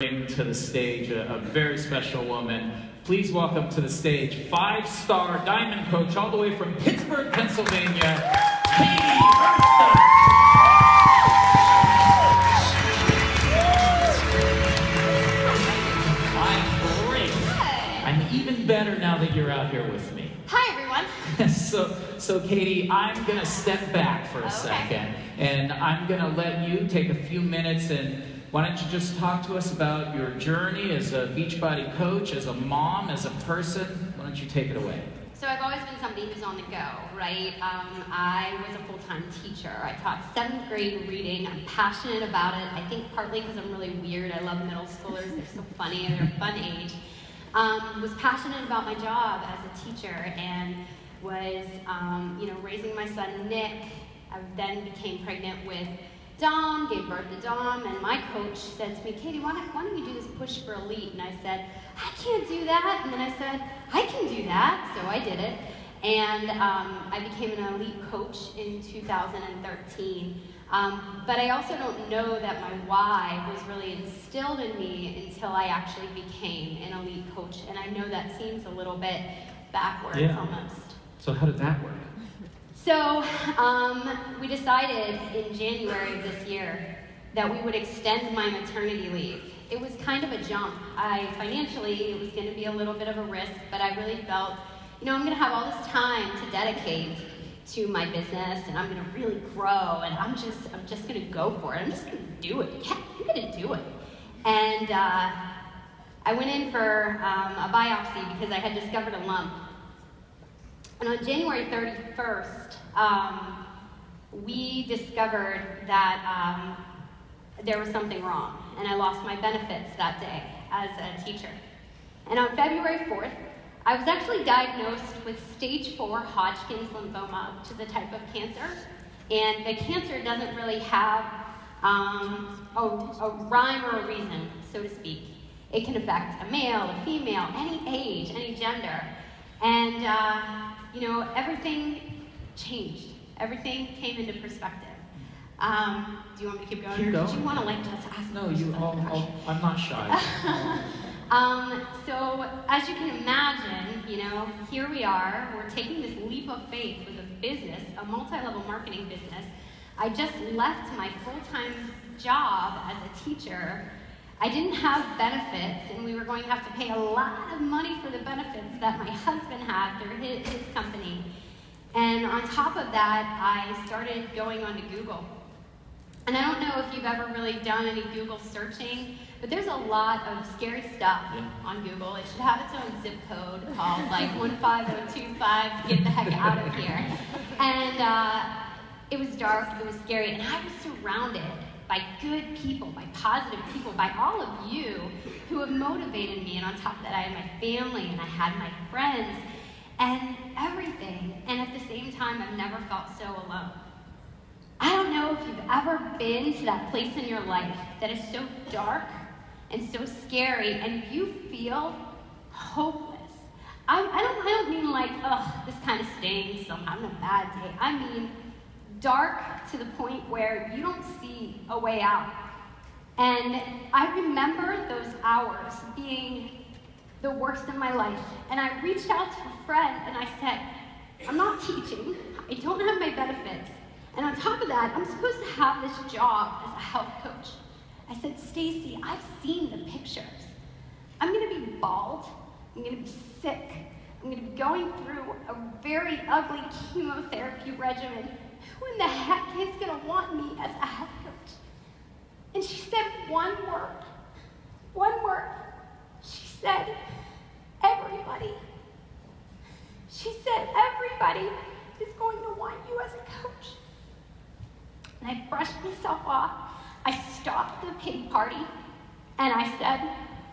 Bring to the stage a very special woman. Please welcome to the stage 5-star diamond coach all the way from Pittsburgh, Pennsylvania, Katy, Ursta. I'm great. I'm even better now that you're out here with me. Hi, everyone. So Katy, I'm going to step back for a second, and I'm going to let you take a few minutes, and why don't you just talk to us about your journey as a Beachbody coach, as a mom, as a person. Why don't you take it away? So I've always been somebody who's on the go, right? I was a full-time teacher. I taught 7th grade reading. I'm passionate about it. I think partly because I'm really weird. I love middle schoolers. They're so funny and they're a fun age. Was passionate about my job as a teacher and was, raising my son Nick. I then became pregnant with Dom, gave birth to Dom, and my coach said to me, Katy, why don't you do this push for elite? And I said, I can't do that. And then I said, I can do that. So I did it. And I became an elite coach in 2013. But I also don't know that my why was really instilled in me until I actually became an elite coach. And I know that seems a little bit backwards almost. So how did that work? So we decided in January of this year that we would extend my maternity leave. It was kind of a jump. Financially, it was going to be a little bit of a risk, but I really felt, I'm going to have all this time to dedicate to my business, and I'm going to really grow, and I'm just going to go for it. I'm just going to do it. Yeah, I'm going to do it. And I went in for a biopsy because I had discovered a lump. And on January 31st, we discovered that there was something wrong, and I lost my benefits that day as a teacher. And on February 4th, I was actually diagnosed with stage 4 Hodgkin's lymphoma, which is a type of cancer. And the cancer doesn't really have a rhyme or a reason, so to speak. It can affect a male, a female, any age, any gender. And everything changed. Everything came into perspective. Do you want me to keep going? Keep going. Did you want to just ask No, me? I'm not shy. So as you can imagine, here we are. We're taking this leap of faith with a business, a multi-level marketing business. I just left my full-time job as a teacher. I didn't have benefits, and we were going to have to pay a lot of money for the benefits that my husband had through his company. And on top of that, I started going onto Google. And I don't know if you've ever really done any Google searching, but there's a lot of scary stuff on Google. It should have its own zip code called 15025, get the heck out of here. And it was dark, it was scary, and I was surrounded by good people, by positive people, by all of you who have motivated me. And on top of that, I had my family and I had my friends and everything. And at the same time, I've never felt so alone. I don't know if you've ever been to that place in your life that is so dark and so scary and you feel hopeless. I don't mean this kind of stinks, so I'm having a bad day. I mean dark to the point where you don't see a way out. And I remember those hours being the worst of my life. And I reached out to a friend and I said, I'm not teaching, I don't have my benefits, and on top of that, I'm supposed to have this job as a health coach. I said, Stacy, I've seen the pictures. I'm gonna be bald, I'm gonna be sick, I'm gonna be going through a very ugly chemotherapy regimen. Who in the heck is going to want me as a health coach? And she said one word. She said, everybody. She said, everybody is going to want you as a coach. And I brushed myself off. I stopped the pig party, and I said,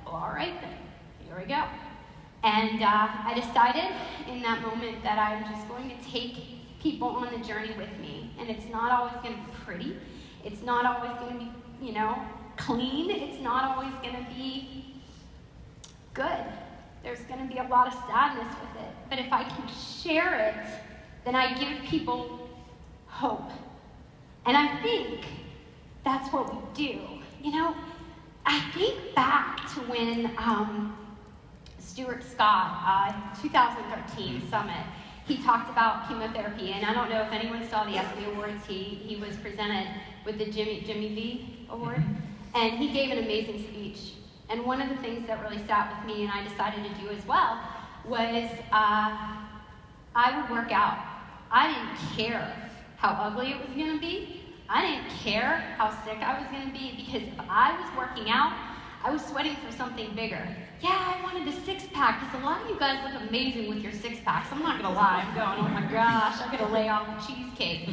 well, all right then, here we go. And I decided in that moment that I'm just going to take people on the journey with me. And it's not always going to be pretty. It's not always going to be, clean. It's not always going to be good. There's going to be a lot of sadness with it. But if I can share it, then I give people hope. And I think that's what we do. I think back to when Stuart Scott, 2013 summit, he talked about chemotherapy, and I don't know if anyone saw the ESPY Awards. He was presented with the Jimmy V Award, and he gave an amazing speech. And one of the things that really sat with me, and I decided to do as well, was I would work out. I didn't care how ugly it was going to be. I didn't care how sick I was going to be, because if I was working out, I was sweating for something bigger. Yeah, I wanted a six-pack, because a lot of you guys look amazing with your six-packs. I'm not going to lie. I'm going, oh my gosh, I'm going to lay off the cheesecake.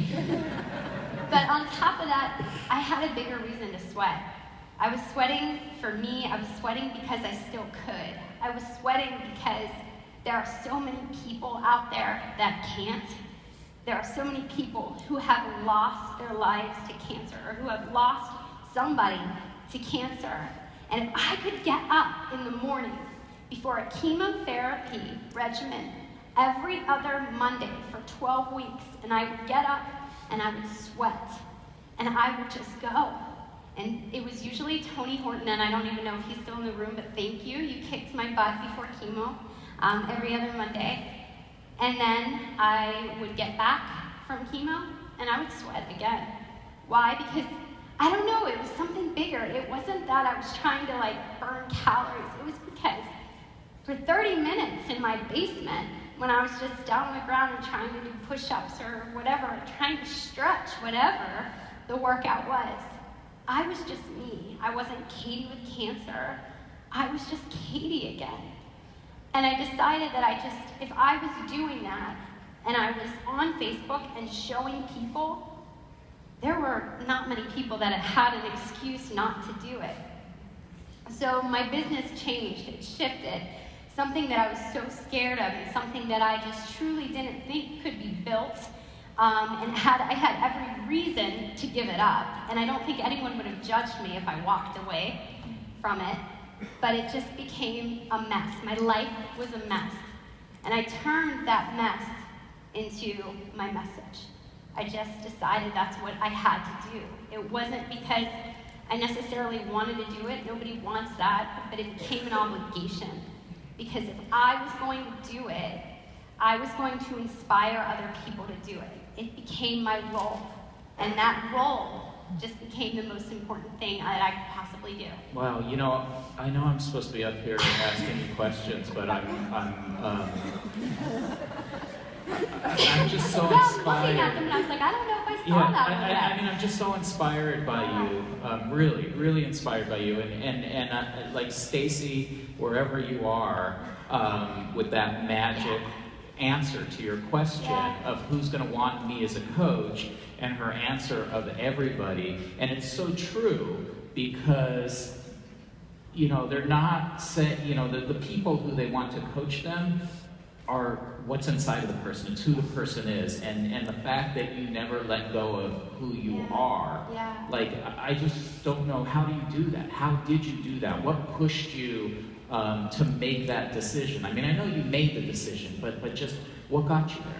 But on top of that, I had a bigger reason to sweat. I was sweating for me. I was sweating because I still could. I was sweating because there are so many people out there that can't. There are so many people who have lost their lives to cancer, or who have lost somebody to cancer. And if I could get up in the morning before a chemotherapy regimen every other Monday for 12 weeks, and I would get up and I would sweat, and I would just go. And it was usually Tony Horton, and I don't even know if he's still in the room, but thank you. You kicked my butt before chemo every other Monday. And then I would get back from chemo, and I would sweat again. Why? Because, I don't know, it was something bigger. It wasn't that I was trying to, burn calories. It was because for 30 minutes in my basement, when I was just down on the ground and trying to do push-ups or whatever, trying to stretch whatever the workout was, I was just me. I wasn't Katy with cancer. I was just Katy again. And I decided that if I was doing that, and I was on Facebook and showing people, there were not many people that had an excuse not to do it. So my business changed, it shifted. Something that I was so scared of, and something that I just truly didn't think could be built, and I had every reason to give it up. And I don't think anyone would have judged me if I walked away from it. But it just became a mess. My life was a mess. And I turned that mess into my message. I just decided that's what I had to do. It wasn't because I necessarily wanted to do it. Nobody wants that. But it became an obligation. Because if I was going to do it, I was going to inspire other people to do it. It became my role. And that role just became the most important thing that I could possibly do. Wow, I know I'm supposed to be up here asking you questions, but I'm just so inspired. I was looking at them and I was like, I don't know if I saw that. I'm just so inspired by you. Really, really inspired by you. And like Stacy, wherever you are, with that magic answer to your question of who's going to want me as a coach, and her answer of everybody. And it's so true, because they're not saying, the people who they want to coach them are what's inside of the person. It's who the person is, and the fact that you never let go of who you are. I just don't know, how do you do that? How did you do that? What pushed you to make that decision? I mean, I know you made the decision, but just what got you there?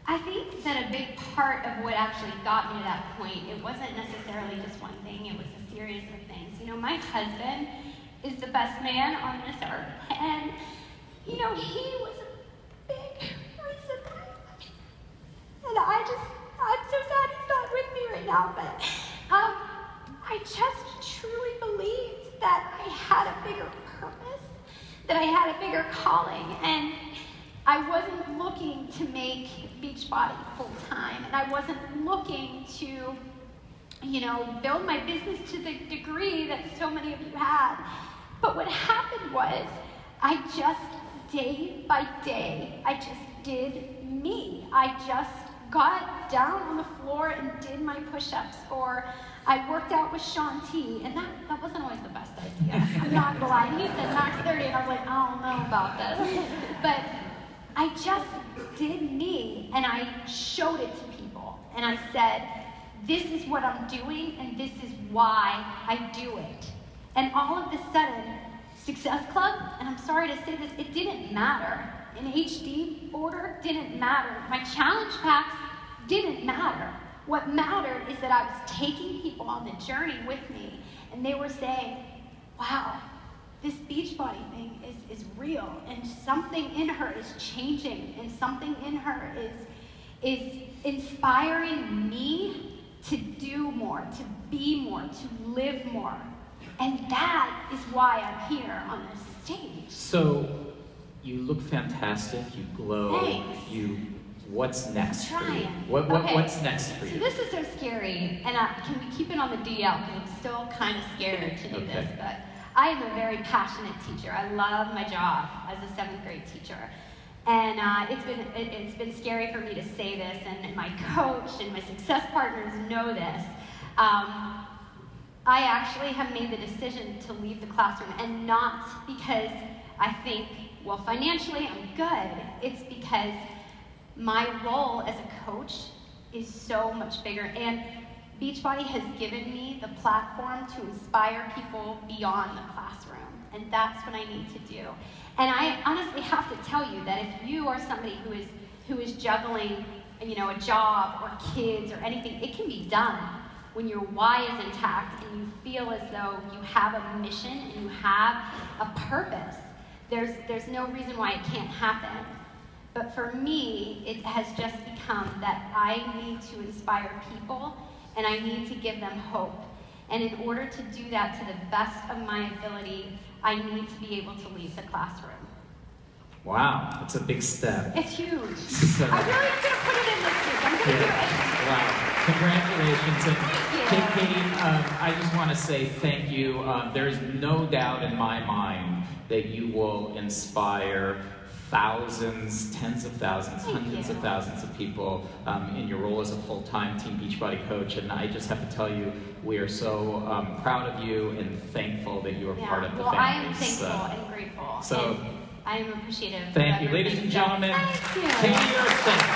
I think that a big part of what actually got me to that point, it wasn't necessarily just one thing, it was a series of things. My husband is the best man on this earth, and, he was a big reason why. And I'm so sad he's not with me right now, but I just truly believed that I had a bigger purpose, that I had a bigger calling, and I wasn't looking to make Beachbody full-time, and I wasn't looking to, build my business to the degree that so many of you had. But what happened was, I just, day by day, I just did me. I just got down on the floor and did my push-ups, or I worked out with Sean T, and that wasn't always the best idea. I'm not gonna lie. He said max 30, and I was like, I don't know about this. But I just did me, and I showed it to people. And I said, this is what I'm doing, and this is why I do it. And all of a sudden, Success Club, and I'm sorry to say this, it didn't matter. An HD order didn't matter. My challenge packs didn't matter. What mattered is that I was taking people on the journey with me, and they were saying, wow, this Beachbody thing is real, and something in her is changing, and something in her is inspiring me to do more, to be more, to live more. And that is why I'm here on this stage. So, you look fantastic, you glow. Thanks. What's next for you? Okay. What's next for you? So this is so scary, and can we keep it on the DL, because I'm still kind of scared to do this, but I am a very passionate teacher. I love my job as a 7th grade teacher. And it's been scary for me to say this, and my coach and my success partners know this. I actually have made the decision to leave the classroom, and not because I think, well, financially I'm good. It's because my role as a coach is so much bigger, and Beachbody has given me the platform to inspire people beyond the classroom, and that's what I need to do. And I honestly have to tell you that if you are somebody who is juggling, a job or kids or anything, it can be done when your why is intact and you feel as though you have a mission and you have a purpose. There's no reason why it can't happen. But for me, it has just become that I need to inspire people and I need to give them hope. And in order to do that to the best of my ability, I need to be able to leave the classroom. Wow, that's a big step. It's huge. So, I really am going to put it in this week. I'm going to do it. Wow. Congratulations. And Thank you. Katy, I just want to say thank you. There's no doubt in my mind that you will inspire thousands, tens of thousands, hundreds of thousands of people in your role as a full-time Team Beachbody coach. And I just have to tell you, we are so proud of you and thankful that you are part of the family. Well, I am thankful and grateful. So, and I am appreciative. Thank you. Ladies and gentlemen, Thank you. Katy Ursta.